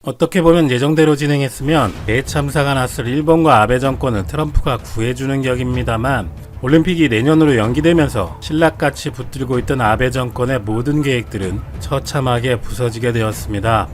어떻게 보면 예정대로 진행했으면 대참사가 났을 일본과 아베 정권을 트럼프가 구해주는 격입니다만 올림픽이 내년으로 연기되면서 신락같이 붙들고 있던 아베 정권의 모든 계획들은 처참하게 부서지게 되었습니다.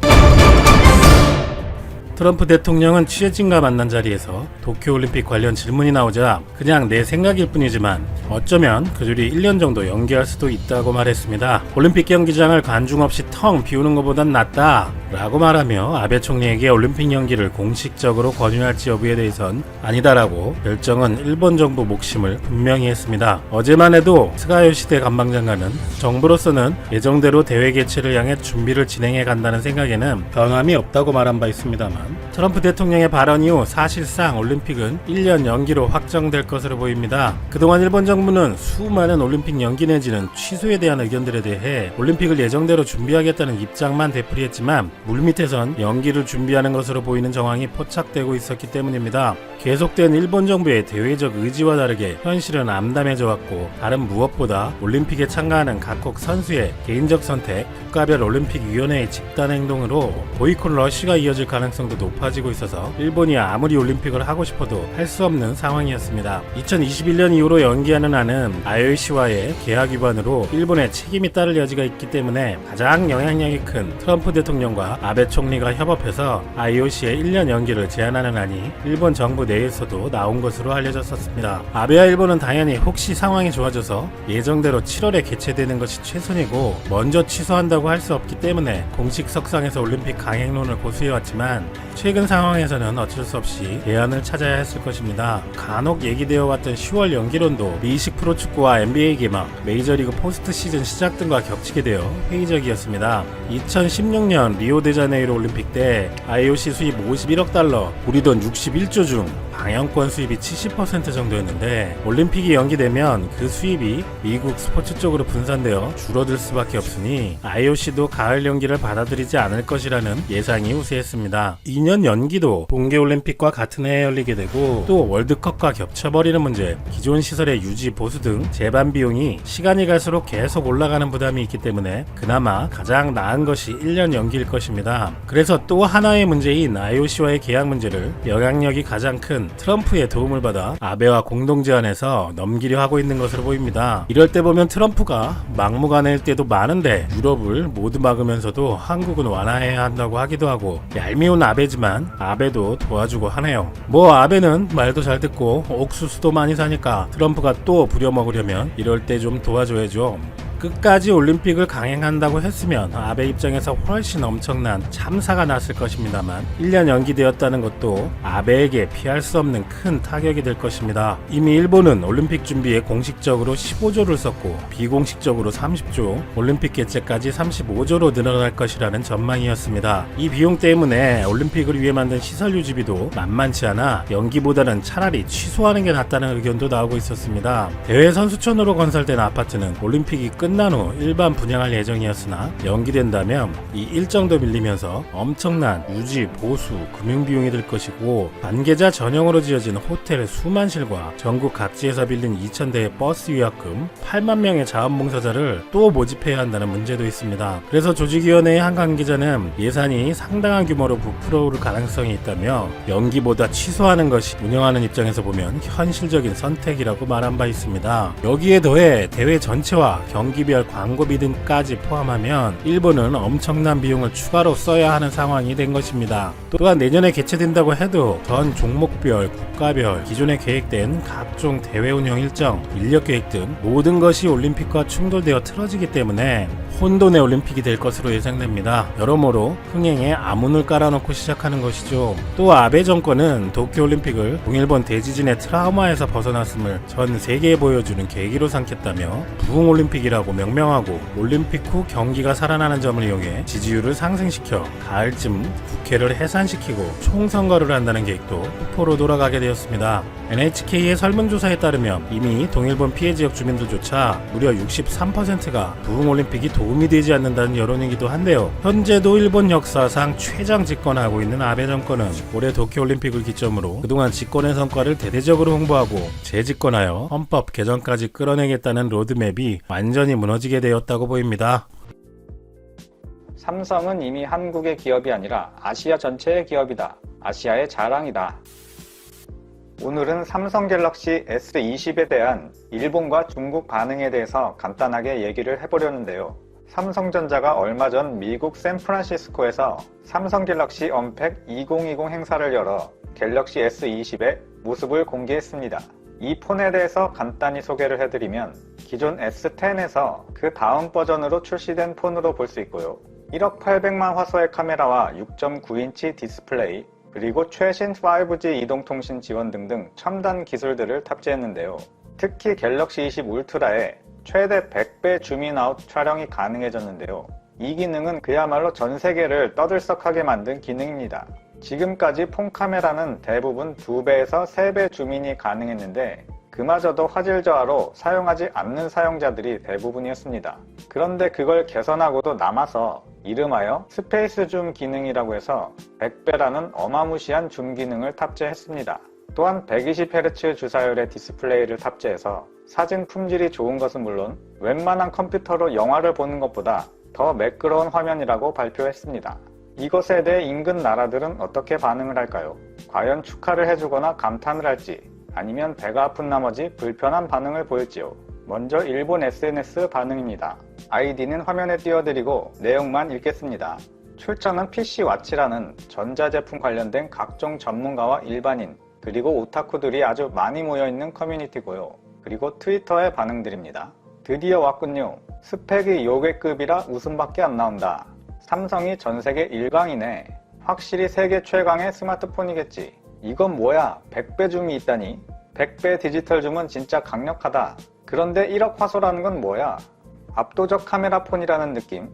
트럼프 대통령은 취재진과 만난 자리에서 도쿄올림픽 관련 질문이 나오자 그냥 내 생각일 뿐이지만 어쩌면 그 줄이 1년 정도 연기할 수도 있다고 말했습니다. 올림픽 경기장을 관중 없이 텅 비우는 것보단 낫다 라고 말하며 아베 총리에게 올림픽 연기를 공식적으로 권유할지 여부에 대해선 아니다라고 결정은 일본 정부 몫임을 분명히 했습니다. 어제만 해도 스가 요시대 관방장관은 정부로서는 예정대로 대회 개최를 향해 준비를 진행해 간다는 생각에는 변함이 없다고 말한 바 있습니다만 트럼프 대통령의 발언 이후 사실상 올림픽은 1년 연기로 확정될 것으로 보입니다. 그동안 일본 정부는 수많은 올림픽 연기 내지는 취소에 대한 의견들에 대해 올림픽을 예정대로 준비하겠다는 입장만 되풀이했지만 물밑에선 연기를 준비하는 것으로 보이는 정황이 포착되고 있었기 때문입니다. 계속된 일본 정부의 대외적 의지와 다르게 현실은 암담해져 왔고 다른 무엇보다 올림픽에 참가하는 각국 선수의 개인적 선택, 국가별 올림픽위원회의 집단 행동으로 보이콧 러시가 이어질 가능성도 높아지고 있어서 일본이 아무리 올림픽을 하고 싶어도 할 수 없는 상황이었습니다. 2021년 이후로 연기하는 한은 IOC와의 계약 위반으로 일본의 책임이 따를 여지가 있기 때문에 가장 영향력이 큰 트럼프 대통령과 아베 총리가 협업해서 IOC의 1년 연기를 제안하는 안이 일본 정부 내에서도 나온 것으로 알려졌었습니다. 아베와 일본은 당연히 혹시 상황이 좋아져서 예정대로 7월에 개최되는 것이 최선이고 먼저 취소한다고 할 수 없기 때문에 공식 석상에서 올림픽 강행론을 고수해왔지만 최근 상황에서는 어쩔 수 없이 대안을 찾아야 했을 것입니다. 간혹 얘기되어 왔던 10월 연기론도 미식 프로축구와 NBA 개막, 메이저리그 포스트 시즌 시작 등과 겹치게 되어 회의적이었습니다. 2016년 리오데자네이루 올림픽 때 IOC 수입 51억 달러, 우리 돈 61조 중 방영권 수입이 70% 정도였는데 올림픽이 연기되면 그 수입이 미국 스포츠 쪽으로 분산되어 줄어들 수밖에 없으니 IOC도 가을 연기를 받아들이지 않을 것이라는 예상이 우세했습니다. 2년 연기도 동계올림픽과 같은 해에 열리게 되고 또 월드컵과 겹쳐버리는 문제, 기존 시설의 유지 보수 등 재반 비용이 시간이 갈수록 계속 올라가는 부담이 있기 때문에 그나마 가장 나은 것이 1년 연기일 것입니다. 그래서 또 하나의 문제인 IOC와의 계약 문제를 영향력이 가장 큰 트럼프의 도움을 받아 아베와 공동 제안해서 넘기려 하고 있는 것으로 보입니다. 이럴 때 보면 트럼프가 막무가내일 때도 많은데 유럽을 모두 막으면서도 한국은 완화해야 한다고 하기도 하고 얄미운 아베지만 아베도 도와주고 하네요. 뭐 아베는 말도 잘 듣고 옥수수도 많이 사니까 트럼프가 또 부려먹으려면 이럴 때 좀 도와줘야죠. 끝까지 올림픽을 강행한다고 했으면 아베 입장에서 훨씬 엄청난 참사가 났을 것입니다만 1년 연기되었다는 것도 아베에게 피할 수 없는 큰 타격이 될 것입니다. 이미 일본은 올림픽 준비에 공식적으로 15조를 썼고 비공식적으로 30조, 올림픽 개최까지 35조로 늘어날 것이라는 전망이었습니다. 이 비용 때문에 올림픽을 위해 만든 시설 유지비도 만만치 않아 연기보다는 차라리 취소하는 게 낫다는 의견도 나오고 있었습니다. 대회 선수촌으로 건설된 아파트는 올림픽이 끝난 후 일반 분양할 예정이었으나 연기된다면 이 일정도 밀리면서 엄청난 유지, 보수, 금융비용이 들 것이고 관계자 전용으로 지어진 호텔 수만실과 전국 각지에서 빌린 2,000대의 버스 유학금, 8만 명의 자원봉사자를 또 모집해야 한다는 문제도 있습니다. 그래서 조직위원회의 한 관계자는 예산이 상당한 규모로 부풀어오를 가능성이 있다며 연기보다 취소하는 것이 운영하는 입장에서 보면 현실적인 선택이라고 말한 바 있습니다. 여기에 더해 대회 전체와 경기별 광고비 등까지 포함하면 일본은 엄청난 비용을 추가로 써야 하는 상황이 된 것입니다. 또한 내년에 개최된다고 해도 전 종목별, 국가별, 기존에 계획된 각종 대회 운영 일정, 인력 계획 등 모든 것이 올림픽과 충돌되어 틀어지기 때문에 혼돈의 올림픽이 될 것으로 예상됩니다. 여러모로 흥행에 암문을 깔아놓고 시작하는 것이죠. 또 아베 정권은 도쿄올림픽을 동일본 대지진의 트라우마에서 벗어났음을 전 세계에 보여주는 계기로 삼겠다며 부흥올림픽이라고 명명하고 올림픽 후 경기가 살아나는 점을 이용해 지지율을 상승시켜 가을쯤 국회를 해산시키고 총선거를 한다는 계획도 후포로 돌아가게 되었습니다. NHK의 설문조사에 따르면 이미 동일본 피해 지역 주민들조차 무려 63%가 부흥올림픽이 도움이 되지 않는다는 여론이기도 한데요. 현재도 일본 역사상 최장 집권하고 있는 아베 정권은 올해 도쿄올림픽을 기점으로 그동안 집권의 성과를 대대적으로 홍보하고 재집권하여 헌법 개정까지 끌어내겠다는 로드맵이 완전히 무너지게 되었다고 보입니다. 삼성은 이미 한국의 기업이 아니라 아시아 전체의 기업이다. 아시아의 자랑이다. 오늘은 삼성 갤럭시 S20에 대한 일본과 중국 반응에 대해서 간단하게 얘기를 해보려는데요. 삼성전자가 얼마 전 미국 샌프란시스코에서 삼성 갤럭시 언팩 2020 행사를 열어 갤럭시 S20의 모습을 공개했습니다. 이 폰에 대해서 간단히 소개를 해드리면 기존 S10에서 그 다음 버전으로 출시된 폰으로 볼 수 있고요. 1억 800만 화소의 카메라와 6.9인치 디스플레이, 그리고 최신 5G 이동통신 지원 등등 첨단 기술들을 탑재했는데요. 특히 갤럭시 20 울트라에 최대 100배 줌인아웃 촬영이 가능해졌는데요. 이 기능은 그야말로 전 세계를 떠들썩하게 만든 기능입니다. 지금까지 폰 카메라는 대부분 2배에서 3배 줌인이 가능했는데 그마저도 화질 저하로 사용하지 않는 사용자들이 대부분이었습니다. 그런데 그걸 개선하고도 남아서 이름하여 스페이스 줌 기능이라고 해서 100배라는 어마무시한 줌 기능을 탑재했습니다. 또한 120Hz 주사율의 디스플레이를 탑재해서 사진 품질이 좋은 것은 물론 웬만한 컴퓨터로 영화를 보는 것보다 더 매끄러운 화면이라고 발표했습니다. 이것에 대해 인근 나라들은 어떻게 반응을 할까요? 과연 축하를 해주거나 감탄을 할지, 아니면 배가 아픈 나머지 불편한 반응을 보일지요? 먼저 일본 SNS 반응입니다. 아이디는 화면에 띄워드리고 내용만 읽겠습니다. 출처는 PC와치라는 전자제품 관련된 각종 전문가와 일반인, 그리고 오타쿠들이 아주 많이 모여있는 커뮤니티고요. 그리고 트위터의 반응들입니다. 드디어 왔군요. 스펙이 요괴급이라 웃음밖에 안 나온다. 삼성이 전세계 1강이네. 확실히 세계 최강의 스마트폰이겠지. 이건 뭐야? 100배 줌이 있다니? 100배 디지털 줌은 진짜 강력하다. 그런데 1억 화소라는 건 뭐야? 압도적 카메라 폰이라는 느낌?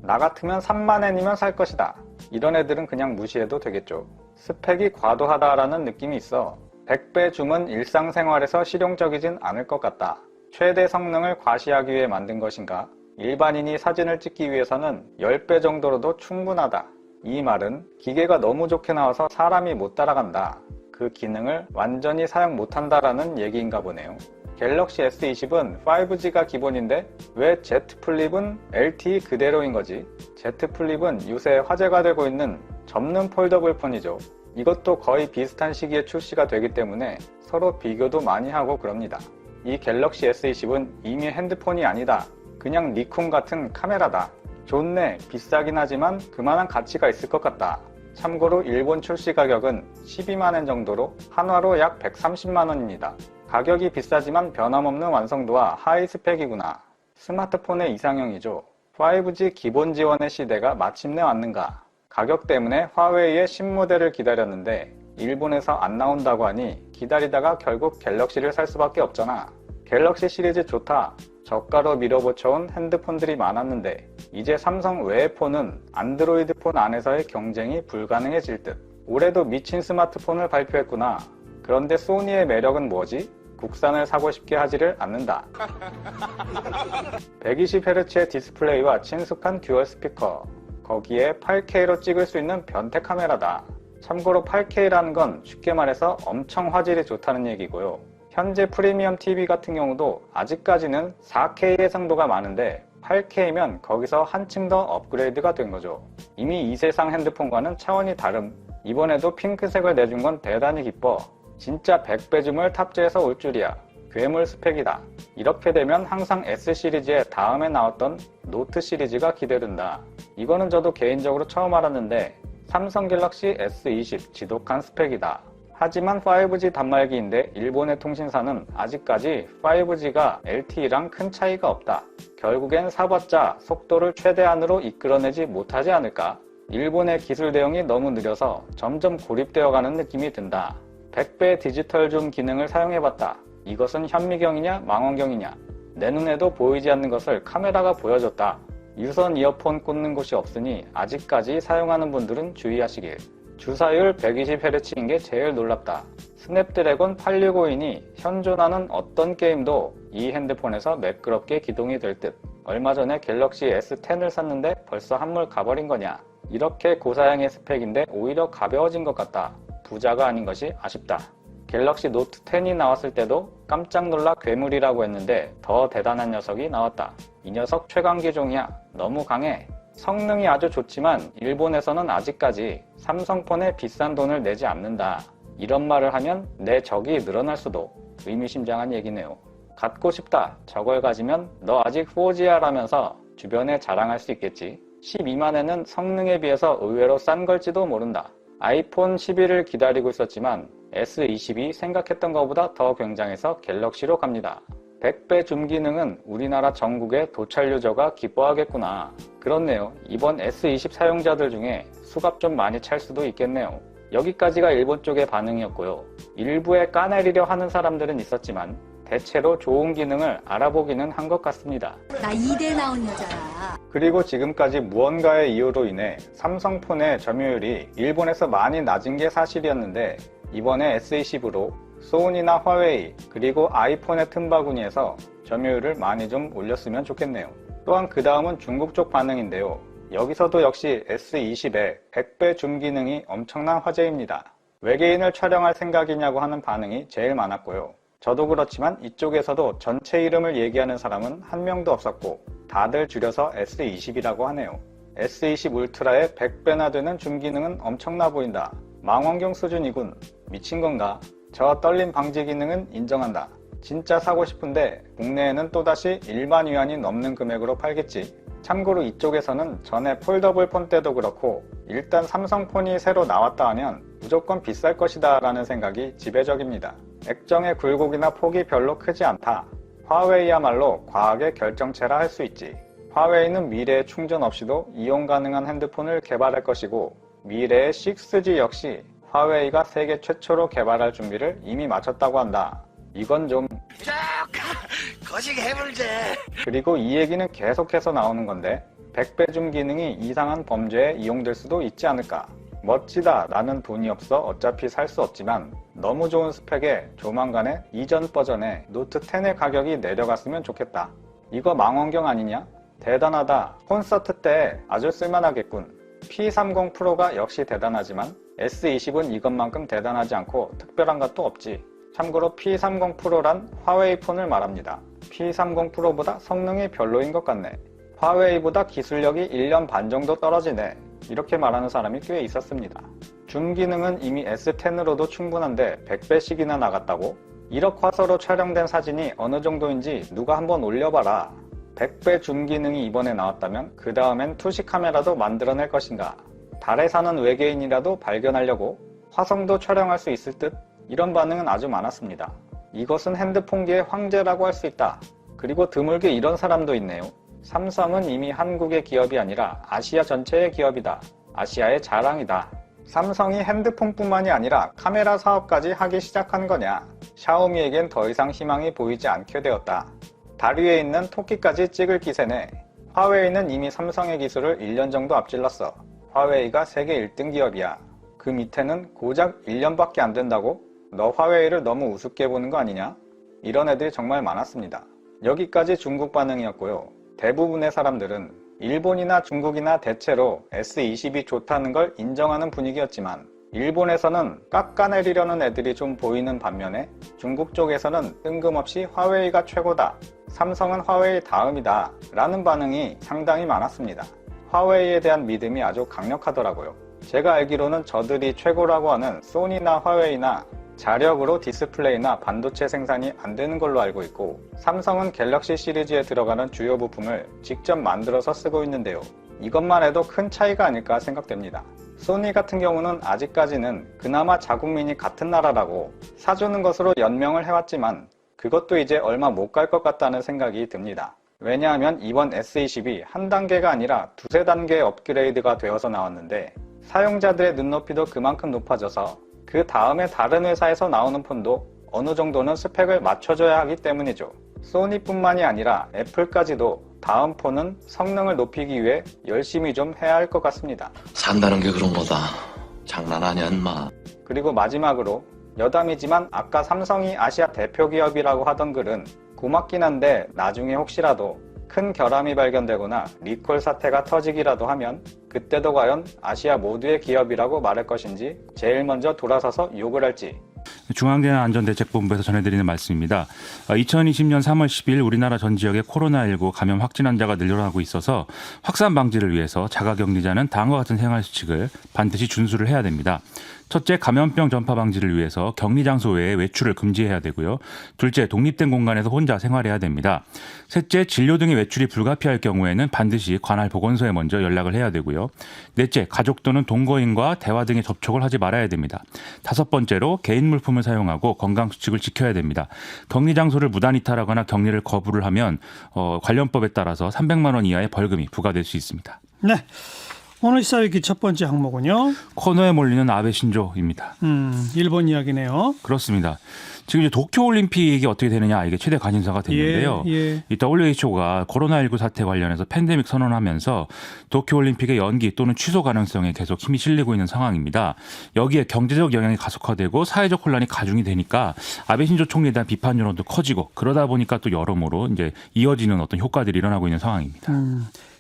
나 같으면 3만엔이면 살 것이다. 이런 애들은 그냥 무시해도 되겠죠. 스펙이 과도하다라는 느낌이 있어. 100배 줌은 일상생활에서 실용적이진 않을 것 같다. 최대 성능을 과시하기 위해 만든 것인가? 일반인이 사진을 찍기 위해서는 10배 정도로도 충분하다. 이 말은 기계가 너무 좋게 나와서 사람이 못 따라간다. 그 기능을 완전히 사용 못한다라는 얘기인가 보네요. 갤럭시 S20은 5G가 기본인데 왜 Z 플립은 LTE 그대로인 거지? Z 플립은 요새 화제가 되고 있는 접는 폴더블 폰이죠. 이것도 거의 비슷한 시기에 출시가 되기 때문에 서로 비교도 많이 하고 그럽니다. 이 갤럭시 S20은 이미 핸드폰이 아니다. 그냥 니콘 같은 카메라다. 좋네, 비싸긴 하지만 그만한 가치가 있을 것 같다. 참고로 일본 출시 가격은 12만엔 정도로 한화로 약 130만원입니다. 가격이 비싸지만 변함없는 완성도와 하이 스펙이구나. 스마트폰의 이상형이죠. 5G 기본 지원의 시대가 마침내 왔는가. 가격 때문에 화웨이의 신모델을 기다렸는데 일본에서 안 나온다고 하니 기다리다가 결국 갤럭시를 살 수밖에 없잖아. 갤럭시 시리즈 좋다. 저가로 밀어붙여온 핸드폰들이 많았는데 이제 삼성 외의 폰은 안드로이드 폰 안에서의 경쟁이 불가능해질 듯. 올해도 미친 스마트폰을 발표했구나. 그런데 소니의 매력은 뭐지? 국산을 사고 싶게 하지를 않는다. 120Hz의 디스플레이와 친숙한 듀얼 스피커, 거기에 8K로 찍을 수 있는 변태 카메라다. 참고로 8K라는 건 쉽게 말해서 엄청 화질이 좋다는 얘기고요. 현재 프리미엄 TV 같은 경우도 아직까지는 4K 해상도가 많은데 8K면 거기서 한층 더 업그레이드가 된 거죠. 이미 이 세상 핸드폰과는 차원이 다름. 이번에도 핑크색을 내준 건 대단히 기뻐. 진짜 100배 줌을 탑재해서 올 줄이야. 괴물 스펙이다. 이렇게 되면 항상 S 시리즈의 다음에 나왔던 노트 시리즈가 기대된다. 이거는 저도 개인적으로 처음 알았는데 삼성 갤럭시 S20 지독한 스펙이다. 하지만 5G 단말기인데 일본의 통신사는 아직까지 5G가 LTE랑 큰 차이가 없다. 결국엔 사봤자 속도를 최대한으로 이끌어내지 못하지 않을까? 일본의 기술 대응이 너무 느려서 점점 고립되어가는 느낌이 든다. 100배 디지털 줌 기능을 사용해봤다. 이것은 현미경이냐 망원경이냐? 내 눈에도 보이지 않는 것을 카메라가 보여줬다. 유선 이어폰 꽂는 곳이 없으니 아직까지 사용하는 분들은 주의하시길. 주사율 120Hz인 게 제일 놀랍다. 스냅드래곤 865인이 현존하는 어떤 게임도 이 핸드폰에서 매끄럽게 기동이 될 듯. 얼마 전에 갤럭시 S10을 샀는데 벌써 한물 가버린 거냐. 이렇게 고사양의 스펙인데 오히려 가벼워진 것 같다. 부자가 아닌 것이 아쉽다. 갤럭시 노트 10이 나왔을 때도 깜짝 놀라 괴물이라고 했는데 더 대단한 녀석이 나왔다. 이 녀석 최강 기종이야. 너무 강해. 성능이 아주 좋지만 일본에서는 아직까지 삼성폰에 비싼 돈을 내지 않는다. 이런 말을 하면 내 적이 늘어날 수도. 의미심장한 얘기네요. 갖고 싶다. 저걸 가지면 너 아직 4G야 라면서 주변에 자랑할 수 있겠지. 12만엔은 성능에 비해서 의외로 싼 걸지도 모른다. 아이폰 11을 기다리고 있었지만 S20이 생각했던 것보다 더 굉장해서 갤럭시로 갑니다. 100배 줌 기능은 우리나라 전국의 도찰 유저가 기뻐하겠구나. 그렇네요. 이번 S20 사용자들 중에 수갑 좀 많이 찰 수도 있겠네요. 여기까지가 일본 쪽의 반응이었고요. 일부에 까내리려 하는 사람들은 있었지만 대체로 좋은 기능을 알아보기는 한 것 같습니다. 나 이대 나온 여자야. 그리고 지금까지 무언가의 이유로 인해 삼성폰의 점유율이 일본에서 많이 낮은 게 사실이었는데 이번에 S20으로 소니나 화웨이 그리고 아이폰의 틈바구니에서 점유율을 많이 좀 올렸으면 좋겠네요. 또한 그 다음은 중국 쪽 반응인데요. 여기서도 역시 S20의 100배 줌 기능이 엄청난 화제입니다. 외계인을 촬영할 생각이냐고 하는 반응이 제일 많았고요. 저도 그렇지만 이쪽에서도 전체 이름을 얘기하는 사람은 한 명도 없었고 다들 줄여서 S20이라고 하네요. S20 울트라의 100배나 되는 줌 기능은 엄청나 보인다. 망원경 수준이군. 미친 건가? 저 떨림 방지 기능은 인정한다. 진짜 사고 싶은데 국내에는 또다시 1만 위안이 넘는 금액으로 팔겠지. 참고로 이쪽에서는 전에 폴더블 폰 때도 그렇고 일단 삼성폰이 새로 나왔다 하면 무조건 비쌀 것이다 라는 생각이 지배적입니다. 액정의 굴곡이나 폭이 별로 크지 않다. 화웨이야말로 과학의 결정체라 할 수 있지. 화웨이는 미래에 충전 없이도 이용 가능한 핸드폰을 개발할 것이고 미래의 6G 역시 화웨이가 세계 최초로 개발할 준비를 이미 마쳤다고 한다. 이건 좀 거식 해불제. 그리고 이 얘기는 계속해서 나오는 건데 100배 줌 기능이 이상한 범죄에 이용될 수도 있지 않을까. 멋지다. 나는 돈이 없어 어차피 살 수 없지만 너무 좋은 스펙에 조만간에 이전 버전의 노트 10의 가격이 내려갔으면 좋겠다. 이거 망원경 아니냐? 대단하다. 콘서트 때 아주 쓸만하겠군. P30 프로가 역시 대단하지만 S20은 이것만큼 대단하지 않고 특별한 것도 없지. 참고로 P30 프로란 화웨이 폰을 말합니다. P30 프로보다 성능이 별로인 것 같네. 화웨이보다 기술력이 1년 반 정도 떨어지네. 이렇게 말하는 사람이 꽤 있었습니다. 줌 기능은 이미 S10으로도 충분한데 100배씩이나 나갔다고? 1억 화소로 촬영된 사진이 어느 정도인지 누가 한번 올려봐라. 100배 줌 기능이 이번에 나왔다면 그 다음엔 투시 카메라도 만들어낼 것인가? 달에 사는 외계인이라도 발견하려고 화성도 촬영할 수 있을 듯? 이런 반응은 아주 많았습니다. 이것은 핸드폰계의 황제라고 할 수 있다. 그리고 드물게 이런 사람도 있네요. 삼성은 이미 한국의 기업이 아니라 아시아 전체의 기업이다. 아시아의 자랑이다. 삼성이 핸드폰뿐만이 아니라 카메라 사업까지 하기 시작한 거냐? 샤오미에겐 더 이상 희망이 보이지 않게 되었다. 달 위에 있는 토끼까지 찍을 기세네. 화웨이는 이미 삼성의 기술을 1년 정도 앞질렀어. 화웨이가 세계 1등 기업이야. 그 밑에는 고작 1년밖에 안 된다고? 너 화웨이를 너무 우습게 보는 거 아니냐? 이런 애들이 정말 많았습니다. 여기까지 중국 반응이었고요. 대부분의 사람들은 일본이나 중국이나 대체로 S20이 좋다는 걸 인정하는 분위기였지만 일본에서는 깎아내리려는 애들이 좀 보이는 반면에 중국 쪽에서는 뜬금없이 화웨이가 최고다. 삼성은 화웨이 다음이다. 라는 반응이 상당히 많았습니다. 화웨이에 대한 믿음이 아주 강력하더라고요. 제가 알기로는 저들이 최고라고 하는 소니나 화웨이나 자력으로 디스플레이나 반도체 생산이 안 되는 걸로 알고 있고 삼성은 갤럭시 시리즈에 들어가는 주요 부품을 직접 만들어서 쓰고 있는데요. 이것만 해도 큰 차이가 아닐까 생각됩니다. 소니 같은 경우는 아직까지는 그나마 자국민이 같은 나라라고 사주는 것으로 연명을 해왔지만 그것도 이제 얼마 못 갈 것 같다는 생각이 듭니다. 왜냐하면 이번 S20이 한 단계가 아니라 두세 단계의 업그레이드가 되어서 나왔는데 사용자들의 눈높이도 그만큼 높아져서 그 다음에 다른 회사에서 나오는 폰도 어느 정도는 스펙을 맞춰줘야 하기 때문이죠. 소니뿐만이 아니라 애플까지도 다음 폰은 성능을 높이기 위해 열심히 좀 해야 할 것 같습니다. 산다는 게 그런 거다. 장난 아니야, 인마. 그리고 마지막으로 여담이지만 아까 삼성이 아시아 대표 기업이라고 하던 글은 고맙긴 한데 나중에 혹시라도 큰 결함이 발견되거나 리콜 사태가 터지기라도 하면 그때도 과연 아시아 모두의 기업이라고 말할 것인지 제일 먼저 돌아서서 욕을 할지. 중앙재난안전대책본부에서 전해드리는 말씀입니다. 2020년 3월 10일 우리나라 전 지역에 코로나19 감염 확진 환자가 늘어나고 있어서 확산 방지를 위해서 자가격리자는 다음과 같은 생활수칙을 반드시 준수를 해야 됩니다. 첫째, 감염병 전파 방지를 위해서 격리 장소 외에 외출을 금지해야 되고요. 둘째, 독립된 공간에서 혼자 생활해야 됩니다. 셋째, 진료 등의 외출이 불가피할 경우에는 반드시 관할 보건소에 먼저 연락을 해야 되고요. 넷째, 가족 또는 동거인과 대화 등의 접촉을 하지 말아야 됩니다. 다섯 번째로 개인 물품을 사용하고 건강수칙을 지켜야 됩니다. 격리 장소를 무단 이탈하거나 격리를 거부를 하면 관련법에 따라서 300만 원 이하의 벌금이 부과될 수 있습니다. 네. 오늘 시사회기 첫 번째 항목은요. 코너에 몰리는 아베 신조입니다. 일본 이야기네요. 그렇습니다. 지금 이제 도쿄올림픽이 어떻게 되느냐 이게 최대 관심사가 됐는데요. 이 WHO가 코로나19 사태 관련해서 팬데믹 선언하면서 도쿄올림픽의 연기 또는 취소 가능성에 계속 힘이 실리고 있는 상황입니다. 여기에 경제적 영향이 가속화되고 사회적 혼란이 가중이 되니까 아베 신조 총리에 대한 비판 여론도 커지고 그러다 보니까 또 여러모로 이제 이어지는 어떤 효과들이 일어나고 있는 상황입니다.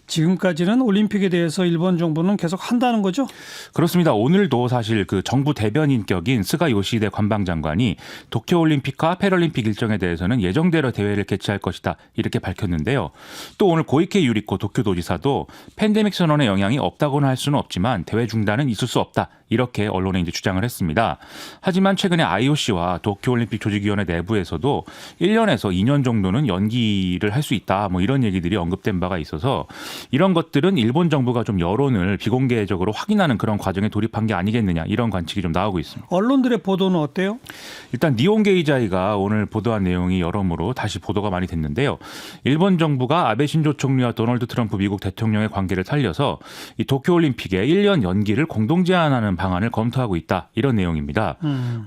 지금까지는 올림픽에 대해서 일본 정부는 계속 한다는 거죠? 그렇습니다. 오늘도 사실 그 정부 대변인격인 스가 요시히데 관방장관이 도쿄올림픽과 패럴림픽 일정에 대해서는 예정대로 대회를 개최할 것이다 이렇게 밝혔는데요. 또 오늘 고이케 유리코 도쿄도지사도 팬데믹 선언의 영향이 없다고는 할 수는 없지만 대회 중단은 있을 수 없다 이렇게 언론에 이제 주장을 했습니다. 하지만 최근에 IOC와 도쿄올림픽 조직위원회 내부에서도 1년에서 2년 정도는 연기를 할 수 있다 뭐 이런 얘기들이 언급된 바가 있어서 이런 것들은 일본 정부가 좀 여론을 비공개적으로 확인하는 그런 과정에 돌입한 게 아니겠느냐 이런 관측이 좀 나오고 있습니다. 언론들의 보도는 어때요? 일단 니혼게이자이가 오늘 보도한 내용이 여러모로 다시 보도가 많이 됐는데요. 일본 정부가 아베 신조 총리와 도널드 트럼프 미국 대통령의 관계를 살려서 이 도쿄올림픽의 1년 연기를 공동 제안하는 방안을 검토하고 있다 이런 내용입니다.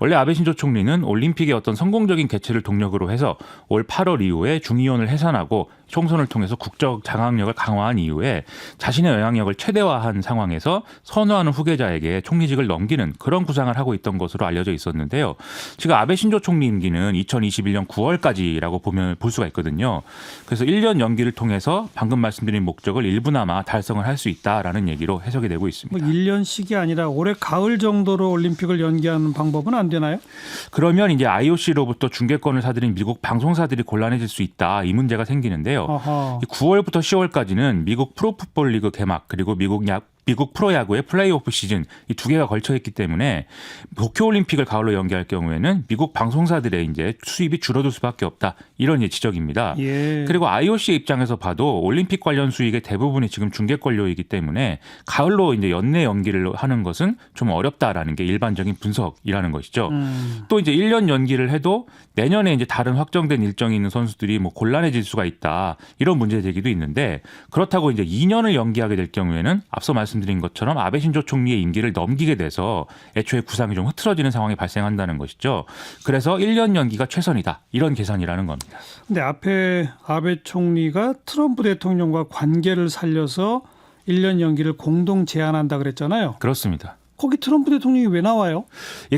원래 아베 신조 총리는 올림픽의 어떤 성공적인 개최를 동력으로 해서 올 8월 이후에 중의원을 해산하고 총선을 통해서 국적 장악력을 강화한 이후에 자신의 영향력을 최대화한 상황에서 선호하는 후계자에게 총리직을 넘기는 그런 구상을 하고 있던 것으로 알려져 있었는데요. 지금 아베 신조 총리 임기는 2021년 9월까지라고 볼 수가 있거든요. 그래서 1년 연기를 통해서 방금 말씀드린 목적을 일부나마 달성을 할 수 있다라는 얘기로 해석이 되고 있습니다. 뭐 1년씩이 아니라 올해 가을 정도로 올림픽을 연기하는 방법은 안 되나요? 그러면 이제 IOC로부터 중계권을 사들인 미국 방송사들이 곤란해질 수 있다 이 문제가 생기는데요. 어허. 9월부터 10월까지는 미국 프로풋볼 리그 개막 그리고 미국 프로야구의 플레이오프 시즌 이 두 개가 걸쳐 있기 때문에 도쿄올림픽을 가을로 연기할 경우에는 미국 방송사들의 이제 수입이 줄어들 수밖에 없다 이런 지적입니다. 예. 그리고 IOC의 입장에서 봐도 올림픽 관련 수익의 대부분이 지금 중계권료이기 때문에 가을로 이제 연내 연기를 하는 것은 좀 어렵다라는 게 일반적인 분석이라는 것이죠. 또 이제 1년 연기를 해도 내년에 이제 다른 확정된 일정이 있는 선수들이 뭐 곤란해질 수가 있다 이런 문제 제기도 있는데 그렇다고 이제 2년을 연기하게 될 경우에는 앞서 말씀드린 것처럼 아베 신조 총리의 임기를 넘기게 돼서 애초에 구상이 좀 흐트러지는 상황이 발생한다는 것이죠. 그래서 1년 연기가 최선이다 이런 계산이라는 겁니다. 근데 앞에 아베 총리가 트럼프 대통령과 관계를 살려서 1년 연기를 공동 제안한다 그랬잖아요. 그렇습니다. 거기 트럼프 대통령이 왜 나와요?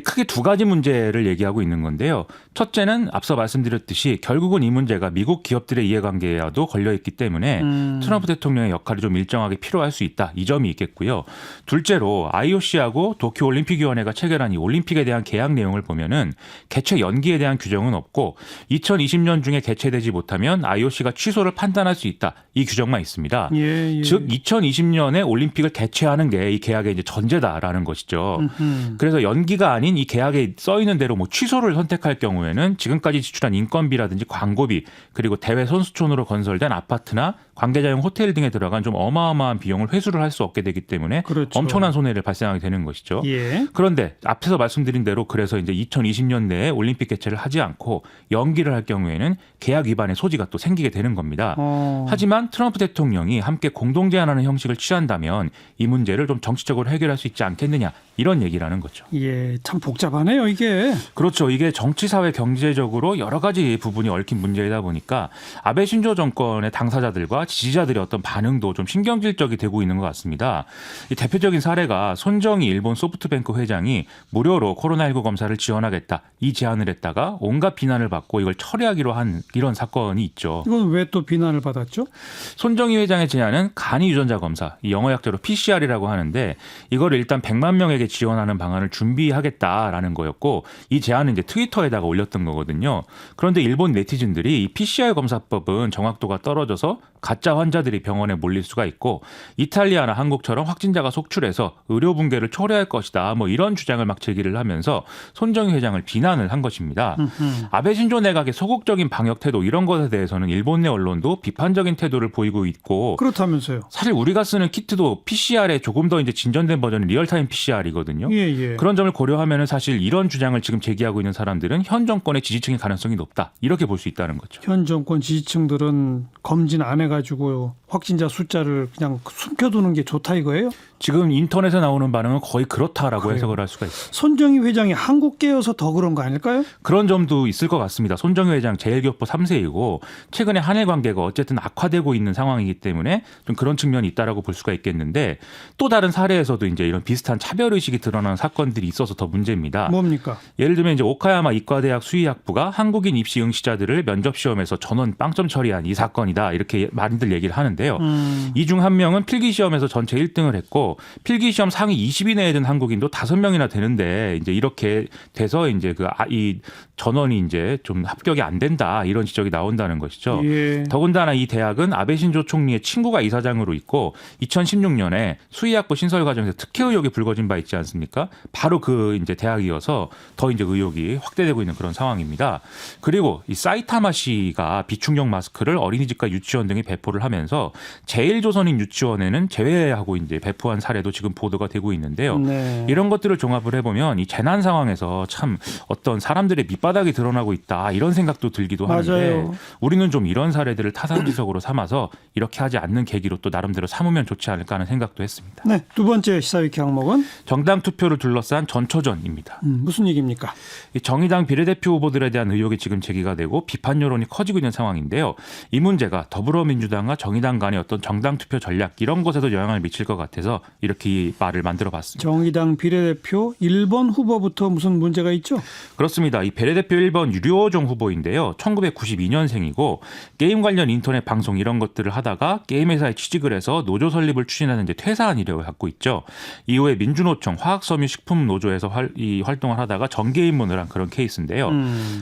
크게 두 가지 문제를 얘기하고 있는 건데요. 첫째는 앞서 말씀드렸듯이 결국은 이 문제가 미국 기업들의 이해관계와도 걸려있기 때문에 트럼프 대통령의 역할이 좀 일정하게 필요할 수 있다. 이 점이 있겠고요. 둘째로 IOC하고 도쿄올림픽위원회가 체결한 이 올림픽에 대한 계약 내용을 보면은 개최 연기에 대한 규정은 없고 2020년 중에 개최되지 못하면 IOC가 취소를 판단할 수 있다. 이 규정만 있습니다. 예. 즉 2020년에 올림픽을 개최하는 게 이 계약의 이제 전제다라는 것이죠. 그래서 연기가 아닌 이 계약에 써 있는 대로 뭐 취소를 선택할 경우에는 지금까지 지출한 인건비라든지 광고비 그리고 대회 선수촌으로 건설된 아파트나 관계자용 호텔 등에 들어간 좀 어마어마한 비용을 회수를 할 수 없게 되기 때문에 그렇죠. 엄청난 손해를 발생하게 되는 것이죠. 예. 그런데 앞에서 말씀드린 대로 그래서 이제 2020년 내에 올림픽 개최를 하지 않고 연기를 할 경우에는 계약 위반의 소지가 또 생기게 되는 겁니다. 하지만 트럼프 대통령이 함께 공동 제안하는 형식을 취한다면 이 문제를 좀 정치적으로 해결할 수 있지 않겠느냐 이런 얘기라는 거죠. 예, 참 복잡하네요 이게. 그렇죠. 이게 정치, 사회, 경제적으로 여러 가지 부분이 얽힌 문제이다 보니까 아베 신조 정권의 당사자들과 지지자들의 어떤 반응도 좀 신경질적이 되고 있는 것 같습니다. 이 대표적인 사례가 손정희 일본 소프트뱅크 회장이 무료로 코로나19 검사를 지원하겠다 이 제안을 했다가 온갖 비난을 받고 이걸 철회하기로 한 이런 사건이 있죠. 이건 왜 또 비난을 받았죠? 손정희 회장의 제안은 간이 유전자 검사, 이 영어 약자로 PCR이라고 하는데 이거를 일단 100만 명에게 지원하는 방안을 준비하겠다라는 거였고 이 제안은 이제 트위터에다가 올렸던 거거든요. 그런데 일본 네티즌들이 이 PCR 검사법은 정확도가 떨어져서 가짜 환자들이 병원에 몰릴 수가 있고 이탈리아나 한국처럼 확진자가 속출해서 의료 붕괴를 초래할 것이다. 뭐 이런 주장을 막 제기를 하면서 손정희 회장을 비난을 한 것입니다. 아베 신조 내각의 소극적인 방역 태도 이런 것에 대해서는 일본 내 언론도 비판적인 태도를 보이고 있고 그렇다면서요. 사실 우리가 쓰는 키트도 PCR에 조금 더 이제 진전된 버전이 리얼타임 PCR이거든요. 예. 그런 점을 고려하면은 사실 이런 주장을 지금 제기하고 있는 사람들은 현 정권의 지지층의 가능성이 높다. 이렇게 볼 수 있다는 거죠. 현 정권 지지층들은 검진 안 해가지고 확진자 숫자를 그냥 숨겨두는 게 좋다 이거예요? 지금 인터넷에 나오는 반응은 거의 그렇다라고 그래요. 해석을 할 수가 있습니다. 손정희 회장이 한국계여서 더 그런 거 아닐까요? 그런 점도 있을 것 같습니다. 손정희 회장 제일교포 3세이고 최근에 한일 관계가 어쨌든 악화되고 있는 상황이기 때문에 좀 그런 측면이 있다라고 볼 수가 있겠는데 또 다른 사례에서도 이제 이런 비슷한 차별 의식이 드러난 사건들이 있어서 더 문제입니다. 뭡니까? 예를 들면 이제 오카야마 이과대학 수의학부가 한국인 입시 응시자들을 면접 시험에서 전원 빵점 처리한 이 사건이다 이렇게 많이들 얘기를 하는데요. 이 중 한 명은 필기 시험에서 전체 1등을 했고 필기 시험 상위 20위 내에 든 한국인도 5명이나 되는데 이제 이렇게 돼서 이제 이 전원이 이제 좀 합격이 안 된다 이런 지적이 나온다는 것이죠. 예. 더군다나 이 대학은 아베 신조 총리의 친구가 이사장으로 있고 2016년에 수의학부 신설 과정에서 특혜 의혹이 불거진 바 있지 않습니까? 바로 그 이제 대학이어서 더 이제 의혹이 확대되고 있는 그런 상황입니다. 그리고 이 사이타마시가 비충격 마스크를 어린이집과 유치원 등에 배포를 하면서 제일조선인 유치원에는 제외하고 이제 배포한 사례도 지금 보도가 되고 있는데요. 네. 이런 것들을 종합을 해보면 이 재난 상황에서 참 어떤 사람들의 밑바닥이 드러나고 있다 이런 생각도 들기도 하는데 맞아요. 우리는 좀 이런 사례들을 타산지석으로 삼아서 이렇게 하지 않는 계기로 또 나름대로 삼으면 좋지 않을까 하는 생각도 했습니다. 네, 두 번째 시사위키 항목은 정당 투표를 둘러싼 전초전입니다. 무슨 얘기입니까? 이 정의당 비례대표 후보들에 대한 의혹이 지금 제기가 되고 비판 여론이 커지고 있는 상황인데요. 이 문제가 더불어민주당과 정의당 간의 어떤 정당 투표 전략 이런 것에도 영향을 미칠 것 같아서 이렇게 이 말을 만들어봤습니다. 정의당 비례대표 1번 후보부터 무슨 문제가 있죠? 그렇습니다. 이 비례대표 1번 류호정 후보인데요. 1992년생이고 게임 관련 인터넷 방송 이런 것들을 하다가 게임 회사에 취직을 해서 노조 설립을 추진하는 이제 퇴사한 이력을 갖고 있죠. 이후에 민주노총 화학섬유식품노조에서 활동을 하다가 정계 입문을 한 그런 케이스인데요.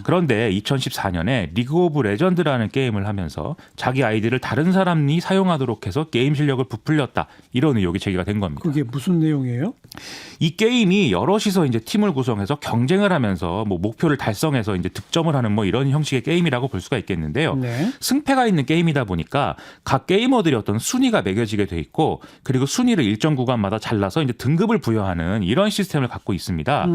그런데 2014년에 리그 오브 레전드라는 게임을 하면서 자기 아이디를 다른 사람이 사용하도록 해서 게임 실력을 부풀렸다. 이런 의혹이 제기가 된 겁니다. 그게 무슨 내용이에요? 이 게임이 여럿이서 이제 팀을 구성해서 경쟁을 하면서 뭐 목표를 달성해서 이제 득점을 하는 뭐 이런 형식의 게임이라고 볼 수가 있겠는데요. 네. 승패가 있는 게임이다 보니까 각 게이머들이 어떤 순위가 매겨지게 돼 있고 그리고 순위를 일정 구간마다 잘라서 이제 등급을 부여하는 이런 시스템을 갖고 있습니다.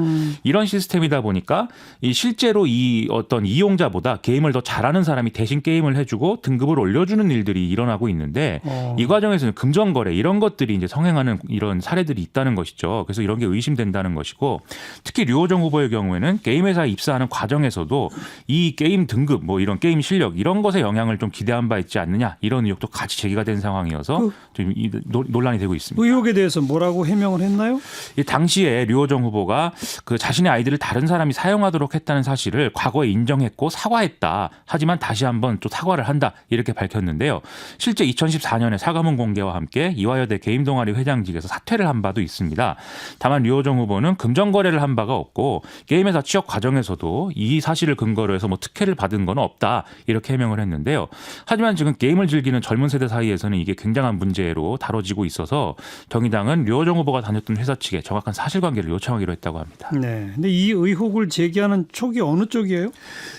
이런 시스템이다 보니까 이 실제로 이 어떤 이용자보다 게임을 더 잘하는 사람이 대신 게임을 해주고 등급을 올려주는 일들이 일어나고 있는데 이 과정에서는 금전거래 이런 것들이 이제 성행하는 이런 사례들이 있다는 것이죠. 그래서 이런 게 의심된다는 것이고 특히 류호정 후보의 경우에는 게임 회사에 입사하는 과정에서도 이 게임 등급 뭐 이런 게임 실력 이런 것에 영향을 좀 기대한 바 있지 않느냐 이런 의혹도 같이 제기가 된 상황이어서 좀 논란이 되고 있습니다. 의혹에 대해서 뭐라고 해명을 했나요? 이 당시에 류호정 후보가 그 자신의 아이디를 다른 사람이 사용하도록 했다는 사실을 과거에 인정했고 사과했다. 하지만 다시 한번 또 사과를 한다. 이렇게 밝혔는데요. 실제 2014년에 사과문 공개와 함께 이화여대 게임 동아리 회장직에서 사퇴를 한 바도 있습니다. 다만 류호정 후보는 금전 거래를 한 바가 없고 게임회사 취업 과정에서도 이 사실을 근거로 해서 뭐 특혜를 받은 건 없다. 이렇게 해명을 했는데요. 하지만 지금 게임을 즐기는 젊은 세대 사이에서는 이게 굉장한 문제로 다뤄지고 있어서 정의당은 류호정 후보가 다녔던 회사 측에 정확한 사실관계를 요청하기로 했다고 합니다. 네. 근데 이 의혹을 제기하는 쪽이 어느 쪽이에요?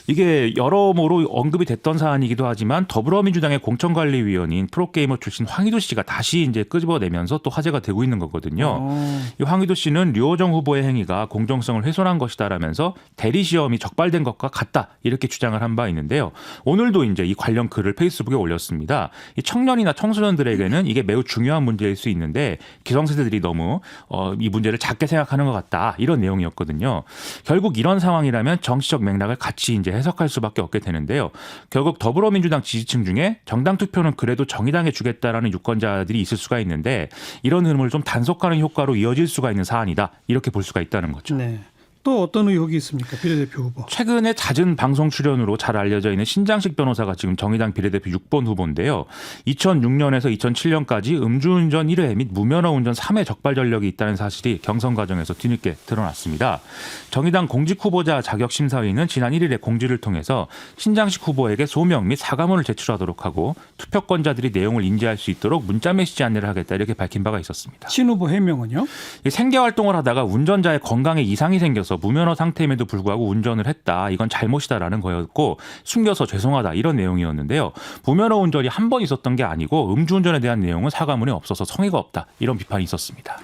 이게 여러모로 언급이 됐던 사안이기도 하지만 더불어민주당의 공천관리위원인 프로게이머 출신 황희도 씨가 다시 이제 끄집어내면서 또 화제가 되고 있는 거거든요. 이 황희도 씨는 류호정 후보의 행위가 공정성을 훼손한 것이다라면서 대리 시험이 적발된 것과 같다 이렇게 주장을 한 바 있는데요. 오늘도 이제 이 관련 글을 페이스북에 올렸습니다. 이 청년이나 청소년들에게는 이게 매우 중요한 문제일 수 있는데 기성세대들이 너무 이 문제를 작게 생각하는 것 같다 이런 내용이었거든요. 결국 이런 상황이라면 정치적 맥락을 같이 이제 해석할 수밖에 없게 되는데요. 결국 더불어민주당 지지층 중에 정당 투표는 그래도 정의당에 주겠다라는 유권자들이 있을 수가 있는데 이런 흐름을 좀 단속하는 효과로 이어질 수가 있는 사안이다. 이렇게 볼 수가 있다는 거죠. 네. 또 어떤 의혹이 있습니까? 비례대표 후보. 최근에 잦은 방송 출연으로 잘 알려져 있는 신장식 변호사가 지금 정의당 비례대표 6번 후보인데요. 2006년에서 2007년까지 음주운전 1회 및 무면허 운전 3회 적발 전력이 있다는 사실이 경선 과정에서 뒤늦게 드러났습니다. 정의당 공직 후보자 자격 심사위는 지난 1일에 공지를 통해서 신장식 후보에게 소명 및 사과문을 제출하도록 하고 투표권자들이 내용을 인지할 수 있도록 문자 메시지 안내를 하겠다 이렇게 밝힌 바가 있었습니다. 신 후보 해명은요? 생계 활동을 하다가 운전자의 건강에 이상이 생겨서 무면허 상태임에도 불구하고 운전을 했다. 이건 잘못이다라는 거였고 숨겨서 죄송하다 이런 내용이었는데요. 무면허 운전이 한 번 있었던 게 아니고 음주운전에 대한 내용은 사과문에 없어서 성의가 없다. 이런 비판이 있었습니다.